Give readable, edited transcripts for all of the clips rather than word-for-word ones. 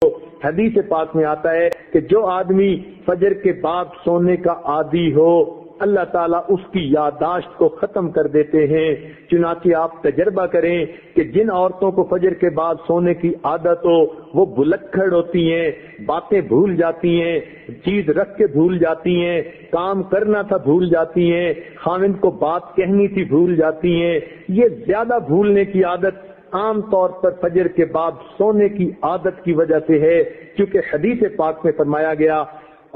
حدیث پاک میں آتا ہے کہ جو آدمی فجر کے بعد سونے کا عادی ہو اللہ تعالیٰ اس کی یادداشت کو ختم کر دیتے ہیں۔ چنانچہ آپ تجربہ کریں کہ جن عورتوں کو فجر کے بعد سونے کی عادت ہو وہ بلکھڑ ہوتی ہیں، باتیں بھول جاتی ہیں، چیز رکھ کے بھول جاتی ہیں، کام کرنا تھا بھول جاتی ہیں، خاوند کو بات کہنی تھی بھول جاتی ہیں۔ یہ زیادہ بھولنے کی عادت عام طور پر فجر کے بعد سونے کی عادت کی وجہ سے ہے، کیونکہ حدیث پاک میں فرمایا گیا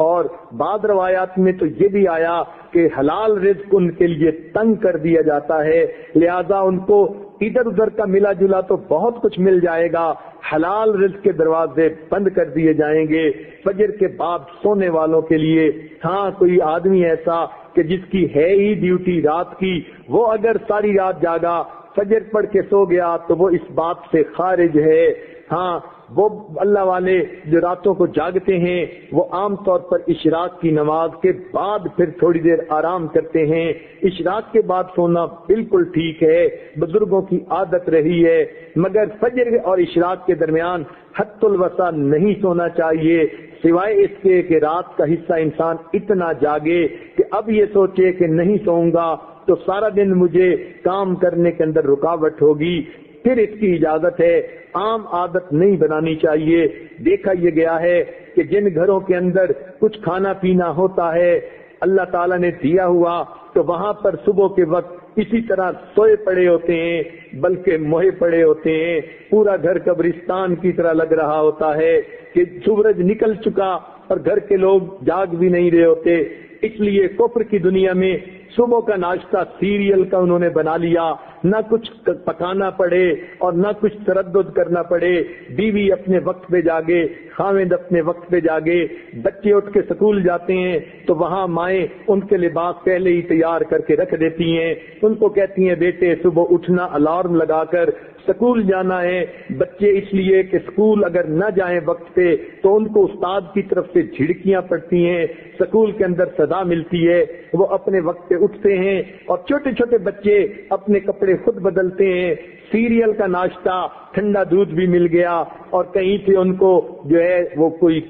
اور بعض روایات میں تو یہ بھی آیا کہ حلال رزق ان کے لیے تنگ کر دیا جاتا ہے، لہذا ان کو ادھر ادھر کا ملا جلا تو بہت کچھ مل جائے گا، حلال رزق کے دروازے بند کر دیے جائیں گے فجر کے بعد سونے والوں کے لیے۔ ہاں کوئی آدمی ایسا کہ جس کی ہے ہی ڈیوٹی رات کی، وہ اگر ساری رات جاگا فجر پڑھ کے سو گیا تو وہ اس بات سے خارج ہے۔ ہاں وہ اللہ والے جو راتوں کو جاگتے ہیں وہ عام طور پر اشراق کی نماز کے بعد پھر تھوڑی دیر آرام کرتے ہیں۔ اشراق کے بعد سونا بالکل ٹھیک ہے، بزرگوں کی عادت رہی ہے، مگر فجر اور اشراق کے درمیان حد الوسع نہیں سونا چاہیے، سوائے اس کے کہ رات کا حصہ انسان اتنا جاگے کہ اب یہ سوچے کہ نہیں سوؤں گا تو سارا دن مجھے کام کرنے کے اندر رکاوٹ ہوگی، پھر اس کی اجازت ہے۔ عام عادت نہیں بنانی چاہیے۔ دیکھا یہ گیا ہے کہ جن گھروں کے اندر کچھ کھانا پینا ہوتا ہے اللہ تعالیٰ نے دیا ہوا تو وہاں پر صبح کے وقت اسی طرح سوئے پڑے ہوتے ہیں، بلکہ موہے پڑے ہوتے ہیں، پورا گھر قبرستان کی طرح لگ رہا ہوتا ہے کہ سورج نکل چکا اور گھر کے لوگ جاگ بھی نہیں رہے ہوتے۔ اس لیے کفر کی دنیا میں صبح کا ناشتہ سیریل کا انہوں نے بنا لیا، نہ کچھ پکانا پڑے اور نہ کچھ تردد کرنا پڑے، بیوی اپنے وقت پہ جاگے، خاوند اپنے وقت پہ جاگے، بچے اٹھ کے سکول جاتے ہیں تو وہاں مائیں ان کے لباس پہلے ہی تیار کر کے رکھ دیتی ہیں، ان کو کہتی ہیں بیٹے صبح اٹھنا الارم لگا کر سکول جانا ہے۔ بچے اس لیے کہ سکول اگر نہ جائیں وقت پہ تو ان کو استاد کی طرف سے جھڑکیاں پڑتی ہیں، سکول کے اندر صدا ملتی ہے، وہ اپنے وقت پہ اٹھتے ہیں اور چھوٹے چھوٹے بچے اپنے کپڑے خود بدلتے ہیں، سیریل کا ناشتہ، ٹھنڈا دودھ بھی مل گیا اور کہیں پہ ان کو جو ہے وہ کوئی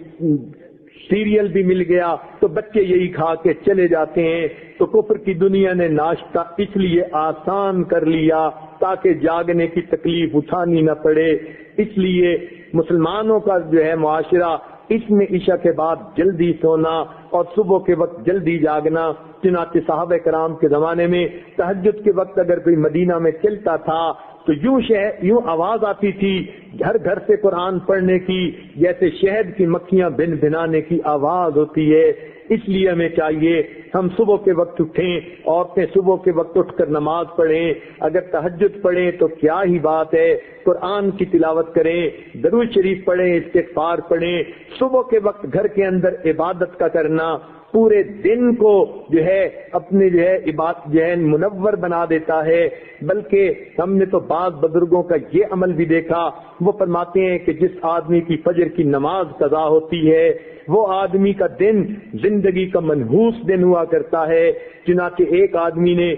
سیریل بھی مل گیا تو بچے یہی کھا کے چلے جاتے ہیں۔ تو کفر کی دنیا نے ناشتہ اس لیے آسان کر لیا تاکہ جاگنے کی تکلیف اٹھانی نہ پڑے۔ اس لیے مسلمانوں کا جو ہے معاشرہ اس میں عشاء کے بعد جلدی سونا اور صبح کے وقت جلدی جاگنا۔ چنانچہ صحابہ کرام کے زمانے میں تہجد کے وقت اگر کوئی مدینہ میں چلتا تھا تو یوں آواز آتی تھی گھر گھر سے قرآن پڑھنے کی، جیسے شہد کی مکھیاں بن بھنانے کی آواز ہوتی ہے۔ اس لیے ہمیں چاہیے ہم صبح کے وقت اٹھیں، عورتیں صبح کے وقت اٹھ کر نماز پڑھیں، اگر تہجد پڑھیں تو کیا ہی بات ہے، قرآن کی تلاوت کریں، درود شریف پڑھیں، استغفار پڑھیں۔ صبح کے وقت گھر کے اندر عبادت کا کرنا پورے دن کو جو ہے اپنے جو ہے عبادت جو ہے منور بنا دیتا ہے۔ بلکہ ہم نے تو بعض بزرگوں کا یہ عمل بھی دیکھا، وہ فرماتے ہیں کہ جس آدمی کی فجر کی نماز قضا ہوتی ہے وہ آدمی کا دن زندگی کا منحوس دن ہوا کرتا ہے۔ چنانچہ ایک آدمی نے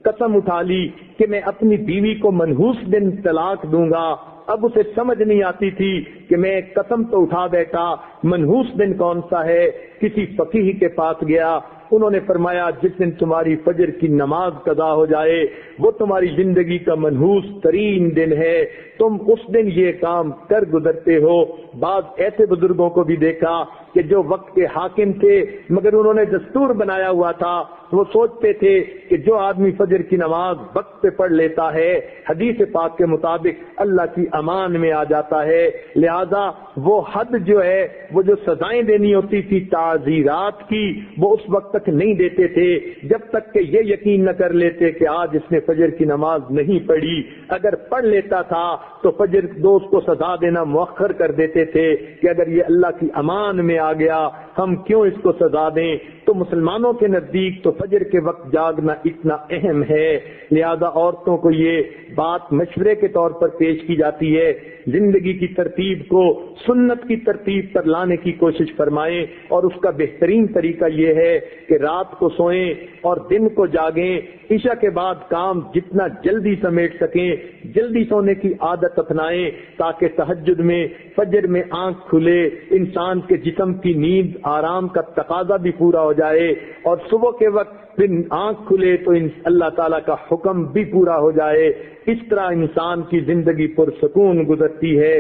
قسم اٹھا لی کہ میں اپنی بیوی کو منحوس دن طلاق دوں گا۔ اب اسے سمجھ نہیں آتی تھی کہ میں قسم تو اٹھا بیٹھا، منحوس دن کون سا ہے؟ کسی فقیہ کے پاس گیا، انہوں نے فرمایا جس دن تمہاری فجر کی نماز قضا ہو جائے وہ تمہاری زندگی کا منحوس ترین دن ہے، تم اس دن یہ کام کر گزرتے ہو۔ بعض ایسے بزرگوں کو بھی دیکھا کہ جو وقت کے حاکم تھے مگر انہوں نے دستور بنایا ہوا تھا، وہ سوچتے تھے کہ جو آدمی فجر کی نماز وقت پہ پڑھ لیتا ہے حدیث پاک کے مطابق اللہ کی امان میں آ جاتا ہے، لہذا وہ حد جو ہے وہ جو سزائیں دینی ہوتی تھی تعزیرات کی وہ اس وقت تک نہیں دیتے تھے جب تک کہ یہ یقین نہ کر لیتے کہ آج اس نے فجر کی نماز نہیں پڑھی۔ اگر پڑھ لیتا تھا تو فجر دوست کو سزا دینا مؤخر کر دیتے تھے کہ اگر یہ اللہ کی امان میں آ گیا ہم کیوں اس کو سزا دیں۔ تو مسلمانوں کے نزدیک تو فجر کے وقت جاگنا اتنا اہم ہے، لہذا عورتوں کو یہ بات مشورے کے طور پر پیش کی جاتی ہے زندگی کی ترتیب کو سنت کی ترتیب پر لانے کی کوشش فرمائیں، اور اس کا بہترین طریقہ یہ ہے کہ رات کو سوئیں اور دن کو جاگیں، عشاء کے بعد کام جتنا جلدی سمیٹ سکیں جلدی سونے کی عادت اپنائیں، تاکہ تہجد میں فجر میں آنکھ کھلے، انسان کے جسم کی نیند آرام کا تقاضا بھی پورا ہو جائے، اور صبح کے وقت پھر آنکھ کھلے تو اللہ تعالیٰ کا حکم بھی پورا ہو جائے۔ اس طرح انسان کی زندگی پرسکون گزرتی ہے۔